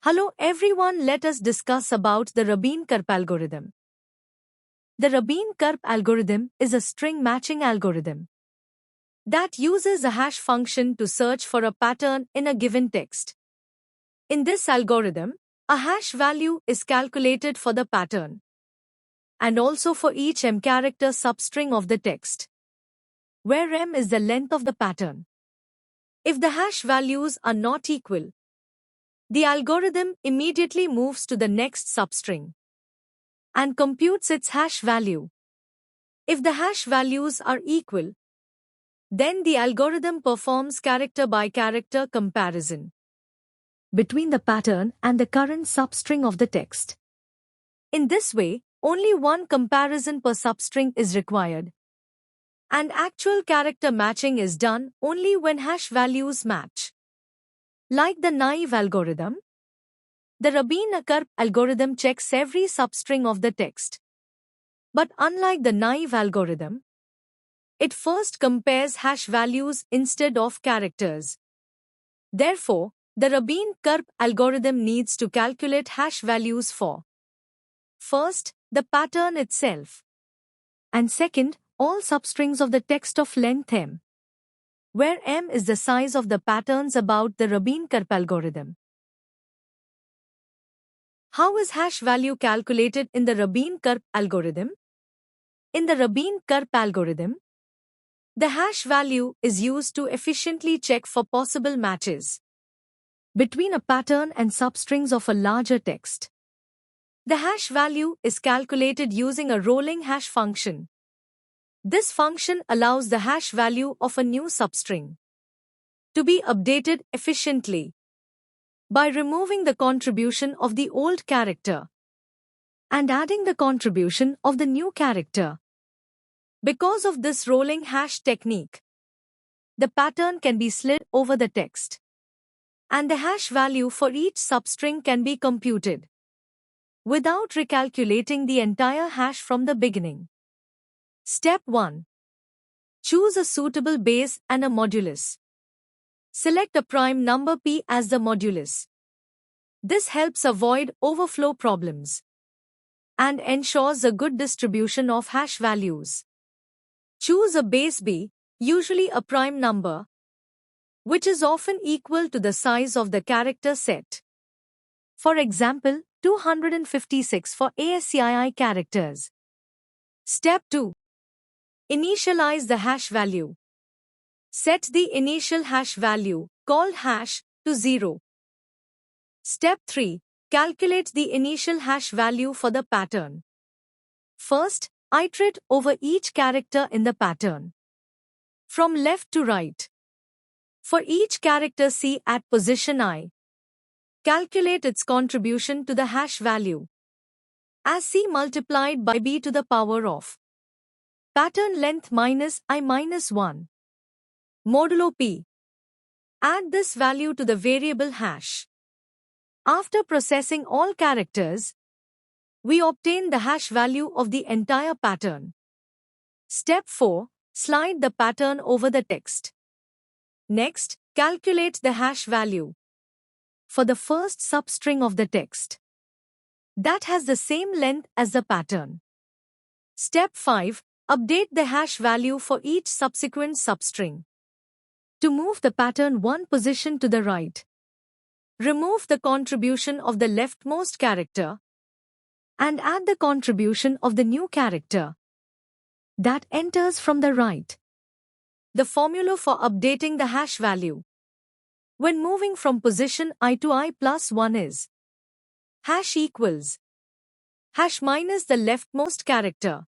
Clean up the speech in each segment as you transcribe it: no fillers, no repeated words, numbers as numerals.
Hello everyone, let us discuss about the Rabin-Karp algorithm. The Rabin-Karp algorithm is a string matching algorithm that uses a hash function to search for a pattern in a given text. In this algorithm, a hash value is calculated for the pattern and also for each m character substring of the text, where m is the length of the pattern. If the hash values are not equal, the algorithm immediately moves to the next substring and computes its hash value. If the hash values are equal, then the algorithm performs character-by-character comparison between the pattern and the current substring of the text. In this way, only one comparison per substring is required, and actual character matching is done only when hash values match. Like the naive algorithm, the Rabin-Karp algorithm checks every substring of the text. But unlike the naive algorithm, it first compares hash values instead of characters. Therefore, the Rabin-Karp algorithm needs to calculate hash values for first, the pattern itself, and second, all substrings of the text of length m, where m is the size of the patterns about the Rabin-Karp algorithm. How is hash value calculated in the Rabin-Karp algorithm? In the Rabin-Karp algorithm, the hash value is used to efficiently check for possible matches between a pattern and substrings of a larger text. The hash value is calculated using a rolling hash function. This function allows the hash value of a new substring to be updated efficiently by removing the contribution of the old character and adding the contribution of the new character. Because of this rolling hash technique, the pattern can be slid over the text, and the hash value for each substring can be computed without recalculating the entire hash from the beginning. Step 1. Choose a suitable base and a modulus. Select a prime number p as the modulus. This helps avoid overflow problems and ensures a good distribution of hash values. Choose a base b, usually a prime number, which is often equal to the size of the character set. For example, 256 for ASCII characters. Step 2. Initialize the hash value. Set the initial hash value, called hash, to 0. Step 3. Calculate the initial hash value for the pattern. First, iterate over each character in the pattern, from left to right. For each character C at position I, calculate its contribution to the hash value as C multiplied by B to the power of pattern length minus I minus 1 modulo P. Add this value to the variable hash. After processing all characters, we obtain the hash value of the entire pattern. Step 4. Slide the pattern over the text. Next, calculate the hash value for the first substring of the text that has the same length as the pattern. Step 5. Update the hash value for each subsequent substring. To move the pattern one position to the right, remove the contribution of the leftmost character and add the contribution of the new character that enters from the right. The formula for updating the hash value when moving from position I to I plus 1 is hash equals hash minus the leftmost character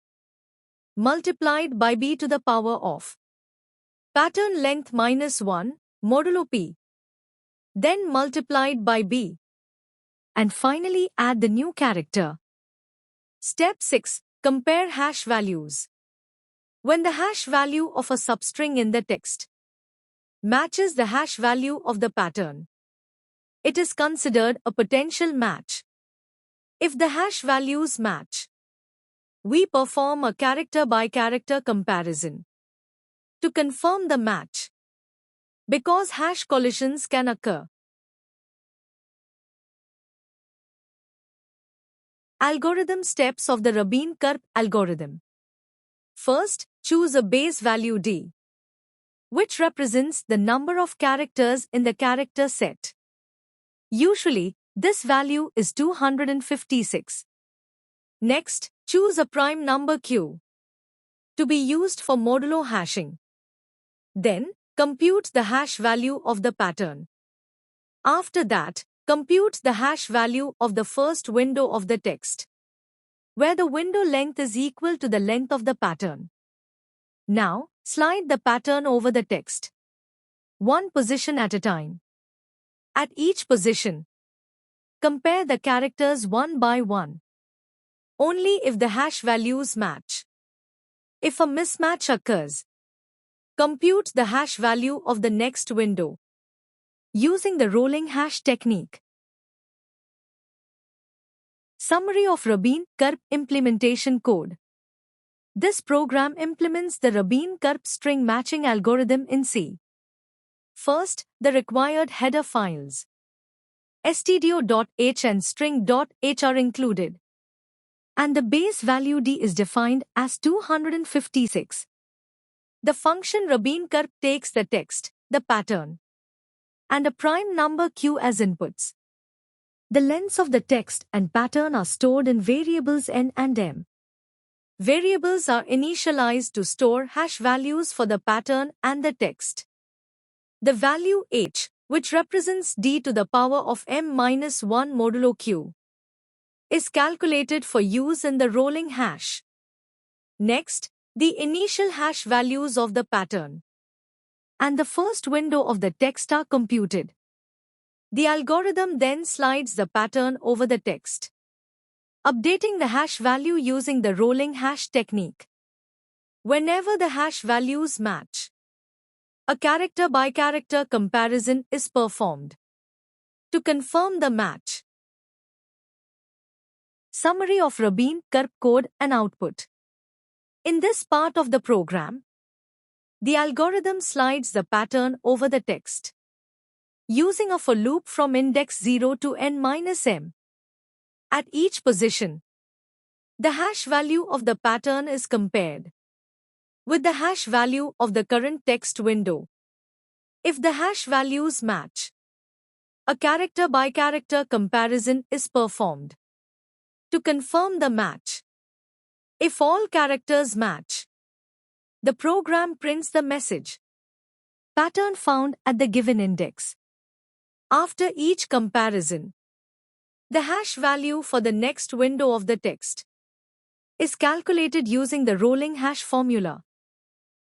multiplied by b to the power of pattern length minus 1 modulo p, then multiplied by b, and finally add the new character. Step 6. Compare hash values. When the hash value of a substring in the text matches the hash value of the pattern, it is considered a potential match. If the hash values match, we perform a character-by-character comparison to confirm the match, because hash collisions can occur. Algorithm steps of the Rabin-Karp algorithm. First, choose a base value d, which represents the number of characters in the character set. Usually, this value is 256. Next, choose a prime number q to be used for modulo hashing. Then, compute the hash value of the pattern. After that, compute the hash value of the first window of the text, where the window length is equal to the length of the pattern. Now, slide the pattern over the text, one position at a time. At each position, compare the characters one by one, only if the hash values match. If a mismatch occurs, compute the hash value of the next window using the rolling hash technique. Summary of Rabin-Karp implementation code. This program implements the Rabin-Karp string matching algorithm in C. First, the required header files stdio.h and string.h are included, and the base value d is defined as 256. The function Rabin-Karp takes the text, the pattern, and a prime number q as inputs. The lengths of the text and pattern are stored in variables n and m. Variables are initialized to store hash values for the pattern and the text. The value h, which represents d to the power of m-1 modulo q, is calculated for use in the rolling hash. Next, the initial hash values of the pattern and the first window of the text are computed. The algorithm then slides the pattern over the text, updating the hash value using the rolling hash technique. Whenever the hash values match, a character-by-character comparison is performed to confirm the match. Summary of Rabin-Karp code and output. In this part of the program, the algorithm slides the pattern over the text using a for loop from index 0 to n-m. At each position, the hash value of the pattern is compared with the hash value of the current text window. If the hash values match, a character-by-character comparison is performed to confirm the match. If all characters match, the program prints the message, pattern found at the given index. After each comparison, the hash value for the next window of the text is calculated using the rolling hash formula.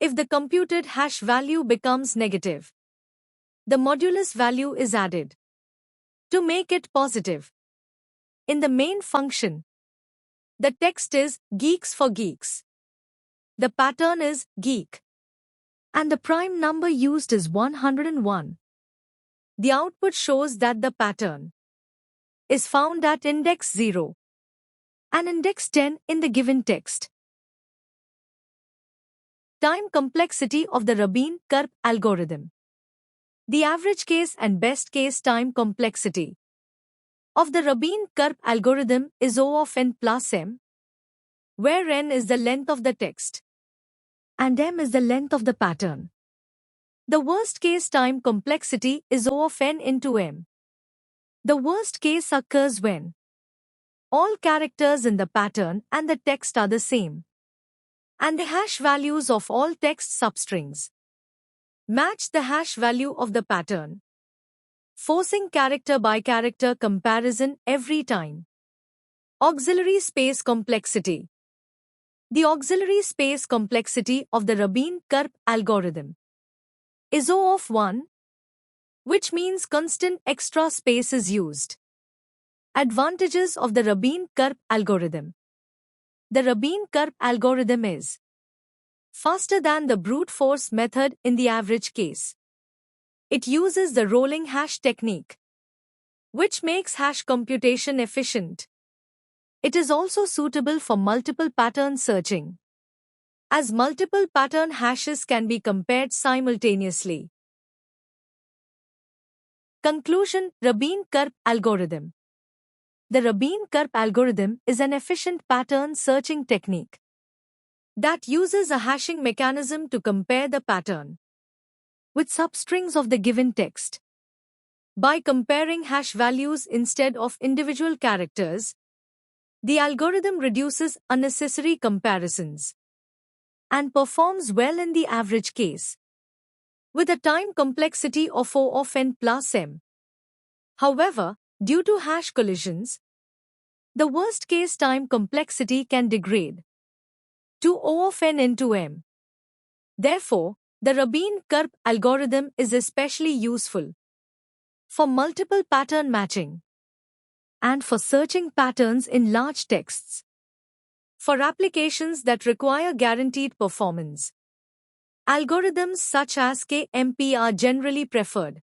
If the computed hash value becomes negative, the modulus value is added to make it positive. In the main function, the text is geeks for geeks. The pattern is geek, and the prime number used is 101. The output shows that the pattern is found at index 0 and index 10 in the given text. Time complexity of the Rabin-Karp algorithm. The average case and best case time complexity of the Rabin-Karp algorithm is O of n plus m, where n is the length of the text and m is the length of the pattern. The worst case time complexity is O of n into m. The worst case occurs when all characters in the pattern and the text are the same, and the hash values of all text substrings match the hash value of the pattern, forcing character-by-character comparison every time. Auxiliary space complexity. The auxiliary space complexity of the Rabin-Karp algorithm is O of 1, which means constant extra space is used. Advantages of the Rabin-Karp algorithm. The Rabin-Karp algorithm is faster than the brute force method in the average case. It uses the rolling hash technique, which makes hash computation efficient. It is also suitable for multiple pattern searching, as multiple pattern hashes can be compared simultaneously. Conclusion: Rabin-Karp algorithm The Rabin-Karp algorithm is an efficient pattern searching technique that uses a hashing mechanism to compare the pattern with substrings of the given text. By comparing hash values instead of individual characters, the algorithm reduces unnecessary comparisons and performs well in the average case, with a time complexity of O of n plus m. However, due to hash collisions, the worst-case time complexity can degrade to O of n into m. Therefore, the Rabin-Karp algorithm is especially useful for multiple pattern matching and for searching patterns in large texts. For applications that require guaranteed performance, algorithms such as KMP are generally preferred.